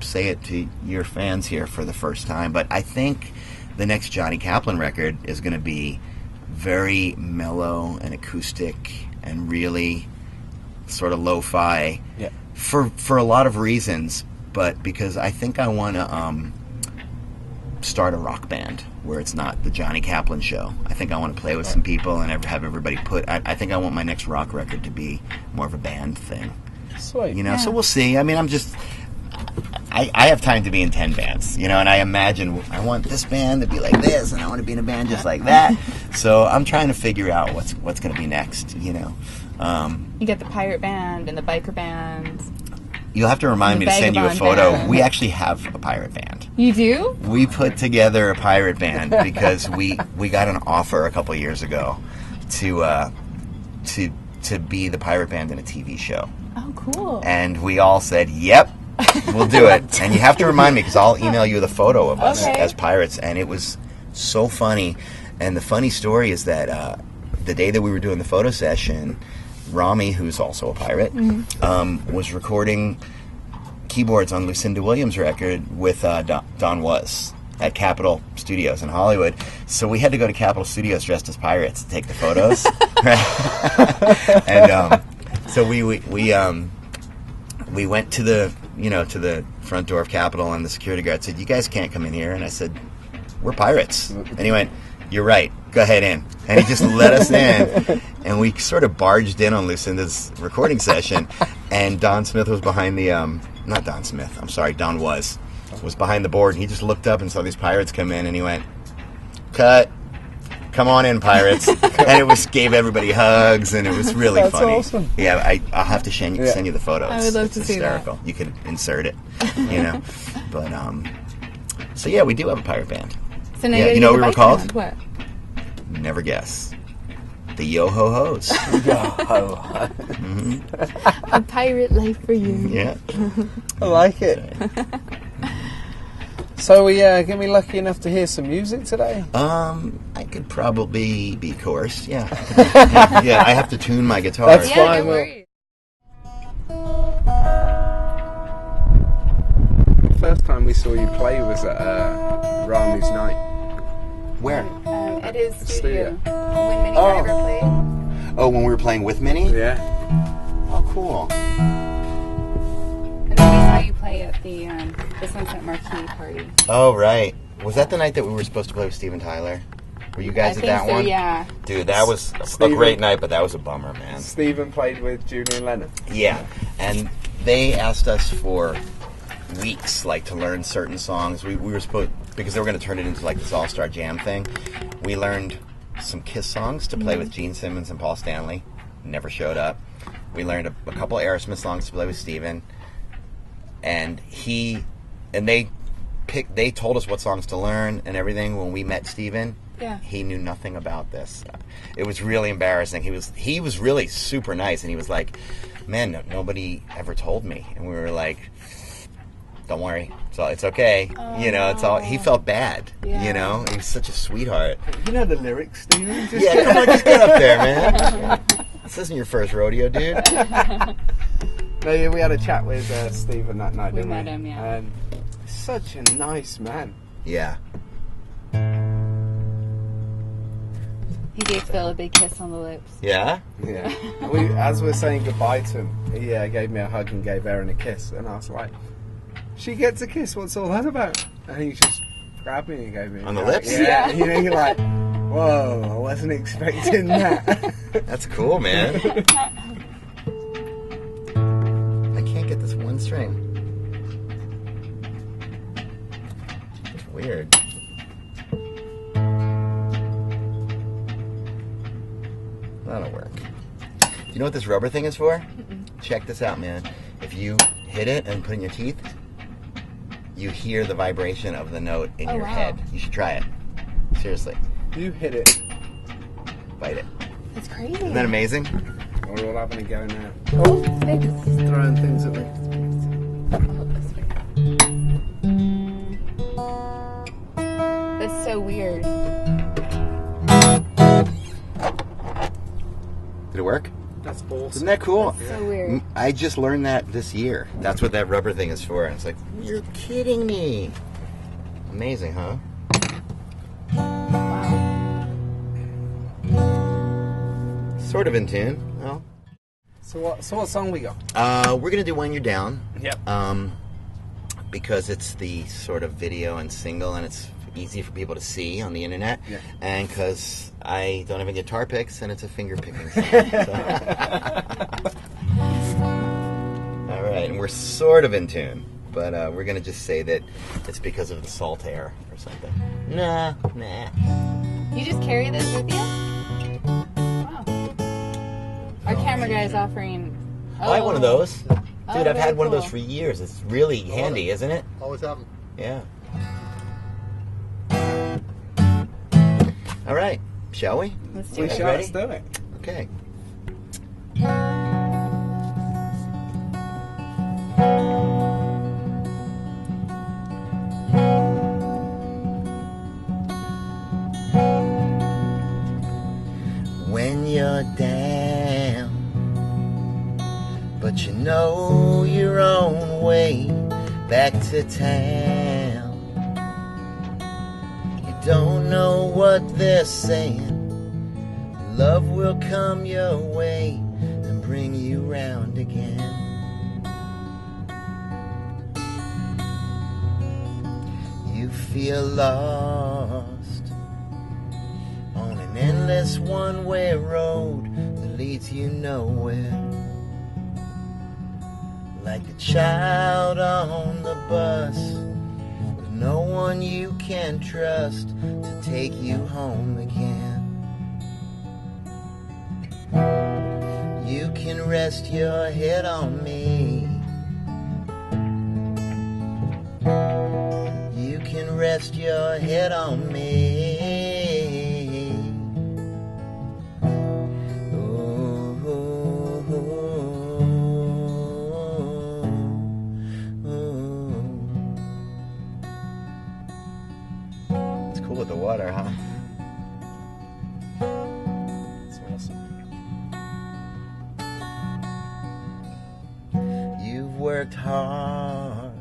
say it to your fans here for the first time. But I think the next Johnny Kaplan record is going to be very mellow and acoustic and really sort of lo-fi. Yeah. For a lot of reasons, but because I think I want to start a rock band where it's not the Johnny Kaplan show. I think I want to play with some people and have everybody I think I want my next rock record to be more of a band thing. Sweet. You know, so we'll see. I mean, I have time to be in 10 bands, you know, and I imagine I want this band to be like this, and I want to be in a band just like that. So I'm trying to figure out what's going to be next, you know. You get the pirate band and the biker band. You'll have to remind me to send you a vagabond photo. band. We actually have a pirate band. You do? We put together a pirate band because we got an offer a couple years ago to be the pirate band in a TV show. Oh, cool. And we all said, yep, we'll do it. And you have to remind me because I'll email you the photo of us as pirates. And it was so funny. And the funny story is that the day that we were doing the photo session, Rami, who's also a pirate, was recording keyboards on Lucinda Williams' record with Don Was at Capitol Studios in Hollywood. So we had to go to Capitol Studios dressed as pirates to take the photos. Right? And so we went to the front door of Capitol, and the security guard said, "You guys can't come in here." And I said, "We're pirates." And he went, "You're right. Go ahead in." And he just let us in, and we sort of barged in on Lucinda's recording session, and Don Smith was behind the, not Don Smith, I'm sorry, Don was behind the board, and he just looked up and saw these pirates come in, and he went, "Cut. Come on in, pirates." And it gave everybody hugs, and it was really That's funny. awesome. Yeah, I'll have to send you the photos. I would love It's to see that. hysterical. You could insert it, you know. But, so yeah, we do have a pirate band. So now Yeah, you you know gotta what get we the were biker called? band. What? Never guess. The Yo-Ho-Hos. A pirate life for you. Yeah. I like it. So we gonna be lucky enough to hear some music today? I could probably be coarse. Yeah. Yeah, I have to tune my guitar. That's Yeah, fine. no worries. First time we saw you play was at Rami's night. Where? At his studio. When Minnie Oh. Driver played. Oh, when we were playing with Minnie? Yeah. Oh, cool. And then we saw you play at the Sunset Marquee party. Oh, right. Was that the night that we were supposed to play with Steven Tyler? Were you guys I at think that so, one? yeah. Dude, that was a Steven- great night, but that was a bummer, man. Stephen played with Julian Lennon. Yeah, and they asked us for weeks, like, to learn certain songs. We were supposed, because they were going to turn it into, like, this all-star jam thing. We learned some Kiss songs to play with Gene Simmons and Paul Stanley. Never showed up. We learned a couple Aerosmith songs to play with Steven. And they told us what songs to learn and everything when we met Steven. Yeah. He knew nothing about this. It was really embarrassing. He was really super nice, and he was like, "Man, nobody ever told me." And we were like, "Don't worry, it's okay." You know, it's all. He felt bad. Yeah. You know, he was such a sweetheart. You know the lyrics, Stephen? Just Yeah, come on, just get up there, man. This isn't your first rodeo, dude. No, yeah, we had a chat with Stephen that night, We didn't met we? him, yeah. And such a nice man. Yeah. He gave Phil a big kiss on the lips. Yeah. Yeah. As we're saying goodbye to him, he gave me a hug and gave Erin a kiss. And I was like, "She gets a kiss, what's all that about?" And he just grabbed me and gave me a On the hug. lips? Yeah. You know, you're like, whoa, I wasn't expecting that. That's cool, man. I can't get this one string. It's weird. That'll work. Do you know what this rubber thing is for? Check this out, man. If you hit it and put it in your teeth, you hear the vibration of the note in your wow. head. You should try it. Seriously. You hit it. Bite it. That's crazy. Isn't that amazing? We're all having a go now. Oh, throwing things at me. That's so weird. Did it work? That's awesome. Isn't that cool? So weird. I just learned that this year. That's what that rubber thing is for. And it's like, you're kidding me. Amazing, huh? Sort of in tune. Well, So what song we got? we're gonna do "When You're Down." Yep. Because it's the sort of video and single, and it's easy for people to see on the internet. Yeah. And because I don't have any guitar picks, and it's a finger picking song. So. sort of in tune, but we're gonna just say that it's because of the salt air or something. Nah. You just carry this with you? Wow. Our camera guy is offering. I like one of those. Dude, I've very had one of those cool. for years. It's really handy, isn't it? Always have them. Yeah. All right, shall we? Let's do We it. shall. Ready? Let's do it. Okay. When you're down, but you know your own way back to town. You don't know what they're saying. Love will come your way and bring you round again. You feel lost on an endless one-way road that leads you nowhere. Like a child on the bus with no one you can trust to take you home again. You can rest your head on me. You can rest your head on me. It's cool with the water, huh? It's awesome. You've worked hard.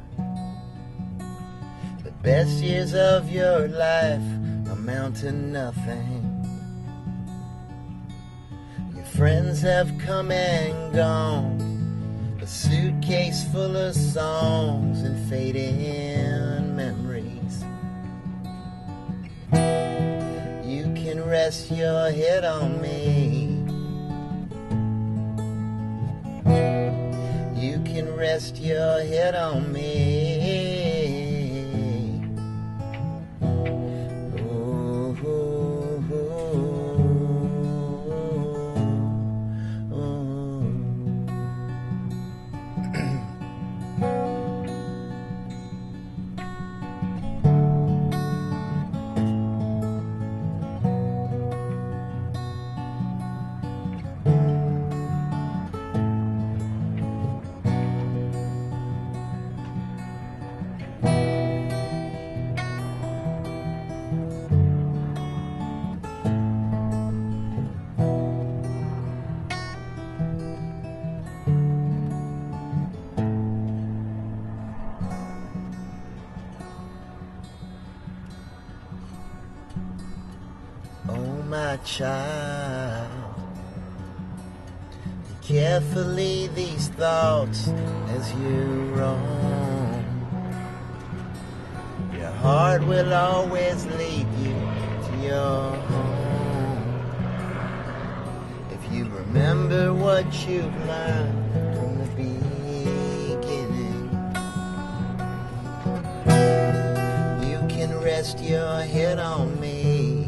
The best years of your life amount to nothing. Your friends have come and gone. A suitcase full of songs and fading memories. You can rest your head on me. You can rest your head on me. Ooh, ooh, ooh, ooh. Oh, my child, carefully these thoughts as you roam. Your heart will always lead you to your home. If you remember what you've learned from the beginning, you can rest your head on me.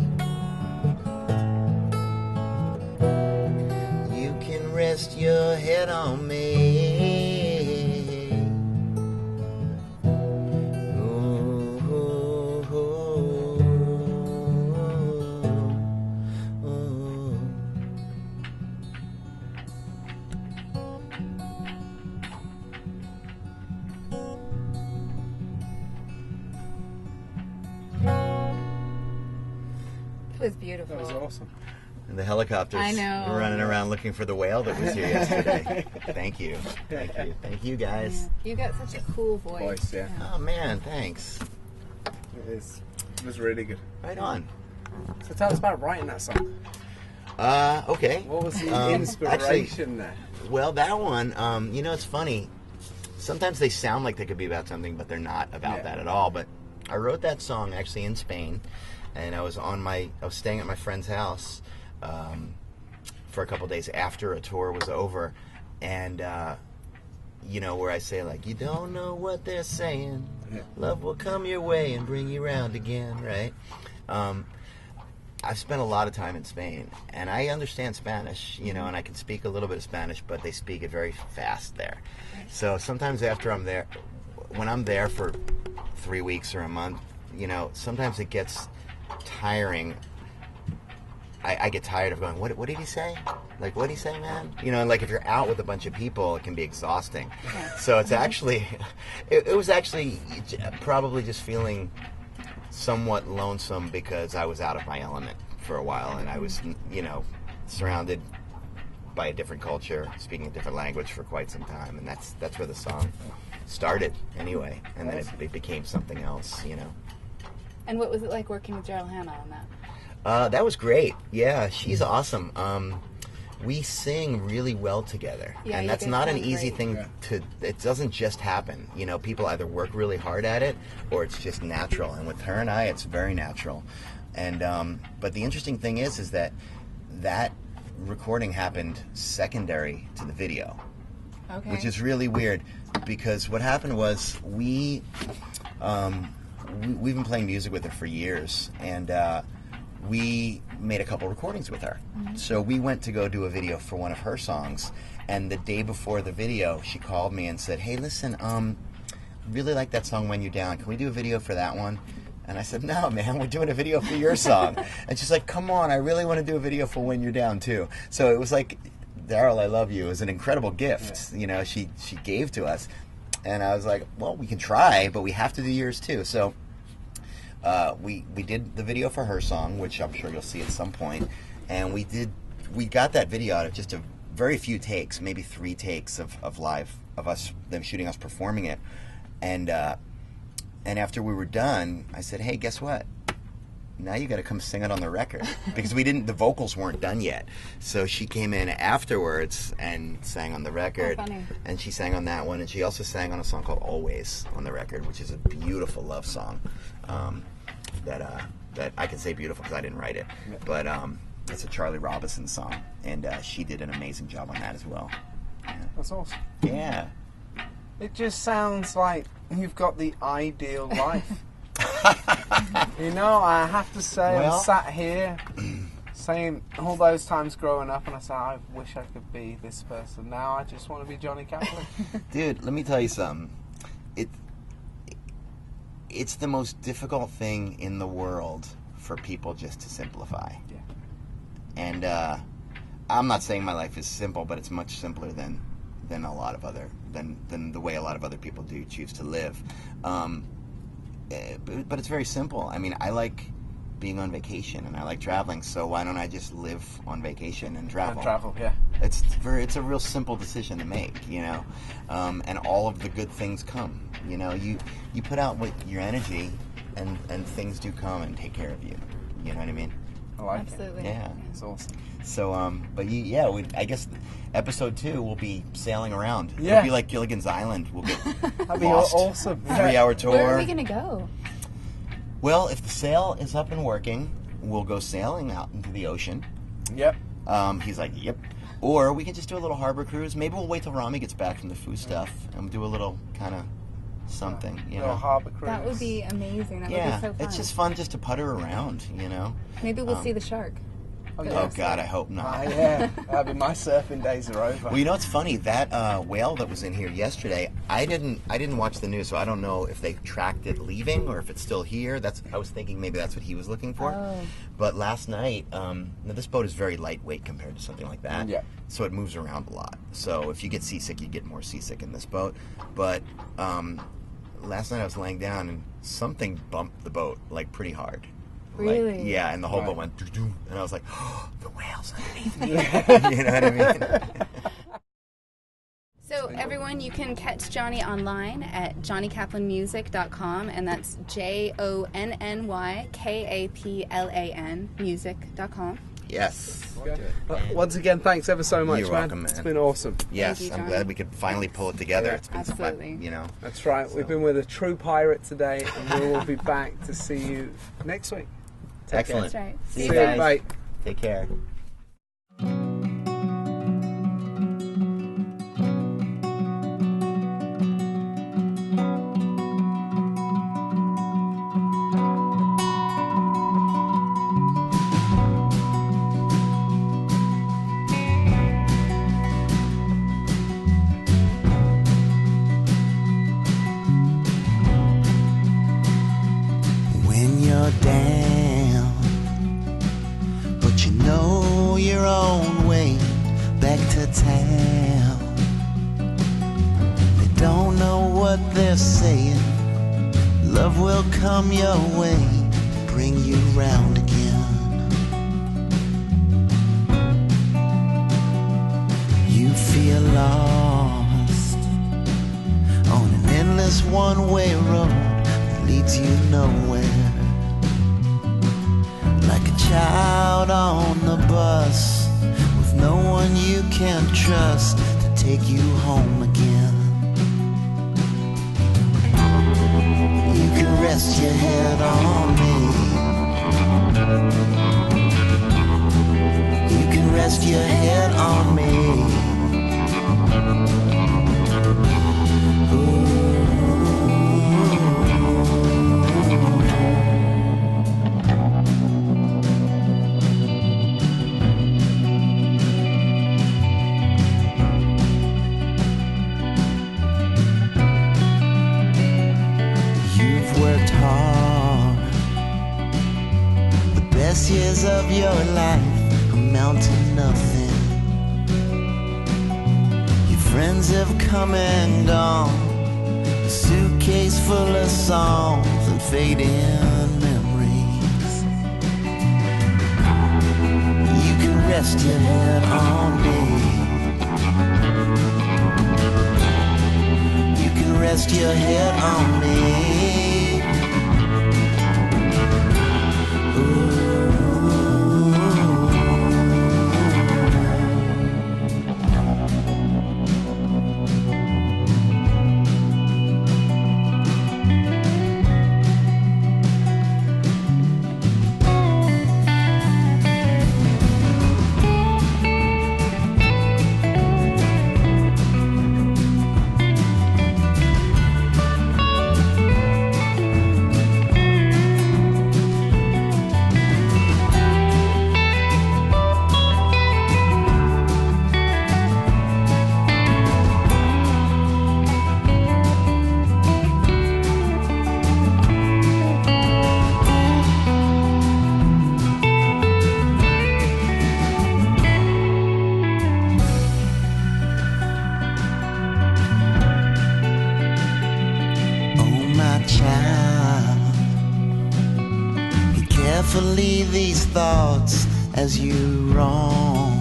Rest your head on me. Ooh, ooh, ooh, ooh. It was beautiful. That was awesome. And the helicopters I know. were running around looking for the whale that was here yesterday. Thank you. Thank you. Thank you, guys. You got such a cool Voice, yeah. Oh, man, thanks. It was really good. Right on. So tell us about writing that song. Okay. What was the Actually, inspiration there? well, that one, you know, it's funny. Sometimes they sound like they could be about something, but they're not about that at all. But I wrote that song actually in Spain, and I was staying at my friend's house for a couple days after a tour was over, and you know, where I say like, you don't know what they're saying. Yeah. Love will come your way and bring you round again, right? I've spent a lot of time in Spain, and I understand Spanish, you know, and I can speak a little bit of Spanish, but they speak it very fast there. So sometimes after I'm there, when I'm there for 3 weeks or a month, you know, sometimes it gets tiring. I get tired of going, what did he say? Like, what did he say, man? You know, and like if you're out with a bunch of people, it can be exhausting. So it's actually, it was actually probably just feeling somewhat lonesome because I was out of my element for a while, and I was, you know, surrounded by a different culture, speaking a different language for quite some time, and that's where the song started anyway, and then it became something else, you know. And what was it like working with Gerald Hannah on that? That was great. Yeah, she's awesome. We sing really well together, Yeah, and you that's guys not an sound easy great. thing to. It doesn't just happen. You know, people either work really hard at it, or it's just natural. And with her and I, it's very natural. And but the interesting thing is that recording happened secondary to the video, Okay. which is really weird, because what happened was we've been playing music with her for years, and we made a couple recordings with her. So we went to go do a video for one of her songs, and the day before the video, she called me and said, "Hey, listen, really like that song When You're Down. Can we do a video for that one?" And I said, "No, man, we're doing a video for your song." And she's like, "Come on, I really want to do a video for When You're Down too." So it was like, Daryl, I love you. It was an incredible gift, you know, she gave to us. And I was like, well, we can try, but we have to do yours too. So we did the video for her song, which I'm sure you'll see at some point, and we got that video out of just a very few takes, maybe 3 takes of live of them shooting us performing it, and after we were done, I said, "Hey, guess what? Now you got to come sing it on the record," because the vocals weren't done yet. So she came in afterwards and sang on the record. Oh, funny. And she sang on that one, and she also sang on a song called "Always" on the record, which is a beautiful love song. That I can say beautiful because I didn't write it, but it's a Charlie Robinson song, and she did an amazing job on that as well. That's awesome. Yeah. It just sounds like you've got the ideal life. You know, I have to say, Well- I'm sat here saying all those times growing up, and I said, I wish I could be this person. Now I just want to be Johnny Kaplan. Dude, let me tell you something. It's the most difficult thing in the world for people just to simplify. Yeah. And I'm not saying my life is simple, but it's much simpler than a lot of other than the way a lot of other people do choose to live. But it's very simple. I mean, I like being on vacation and I like traveling, so why don't I just live on vacation and travel? Travel, yeah. It's a real simple decision to make, you know, and all of the good things come. You know, you put out your energy, and things do come and take care of you. You know what I mean? I like Absolutely. Yeah. it. It's awesome. So, I guess episode 2 will be sailing around. Yeah. It'll be like Gilligan's Island. We'll get That'd be lost. awesome. 3-hour tour. Where are we going to go? Well, if the sail is up and working, we'll go sailing out into the ocean. Yep. He's like, yep. Or we can just do a little harbor cruise. Maybe we'll wait till Rami gets back from the food stuff and do a little kind of something, you Little know. harbor cruise. That would be amazing. That would be so fun. it's just fun just to putter around, you know. Maybe we'll see the shark. Oh, Oh God, I hope not. yeah. That'd be my surfing days are over. Well, you know what's funny? That whale that was in here yesterday, I didn't watch the news, so I don't know if they tracked it leaving or if it's still here. I was thinking maybe that's what he was looking for. Oh. But last night, now this boat is very lightweight compared to something like that. Yeah. So it moves around a lot. So if you get seasick, you get more seasick in this boat. But last night I was laying down and something bumped the boat like pretty hard. Really? Like, yeah, and the whole Right. boat went doo-doo, and I was like, oh, the whale's underneath me. You know what I mean? So everyone, you can catch Johnny online at johnnykaplanmusic.com, and that's JONNYKAPLAN music.com. Yes. Once again, thanks ever so much, You're man. welcome, man. It's been awesome. Yes, Thank you, I'm Johnny. glad we could finally pull it together. Yeah, It's been absolutely. you know. That's right. We've been with a true pirate today, and we will be back to see you next week. Excellent. That's right. See See you you, guys. bye. Take care. what they're saying. Love will come your way to bring you round again. You feel lost on an endless one-way road that leads you nowhere. Like a child on the bus with no one you can trust to take you home again. You can rest your head on me. You can rest your head on me. Years of your life amount to nothing. Your friends have come and gone, a suitcase full of songs and fading memories. You can rest your head on me. You can rest your head on me. Carefully these thoughts as you roam.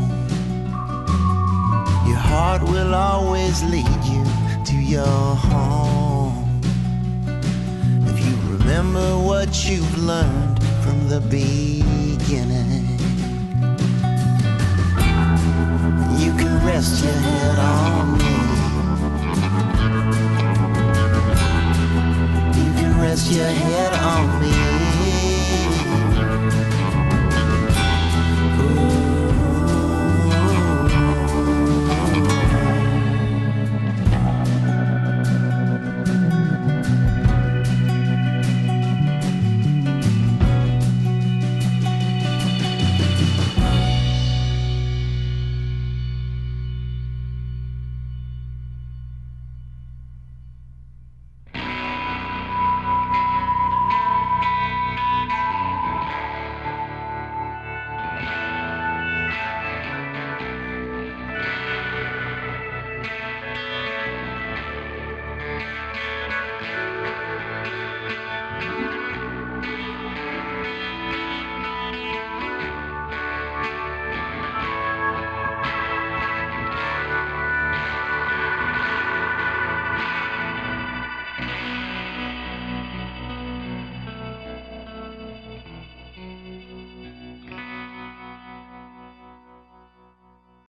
Your heart will always lead you to your home. If you remember what you've learned from the beginning, you can rest your head on me. You can rest your head on me.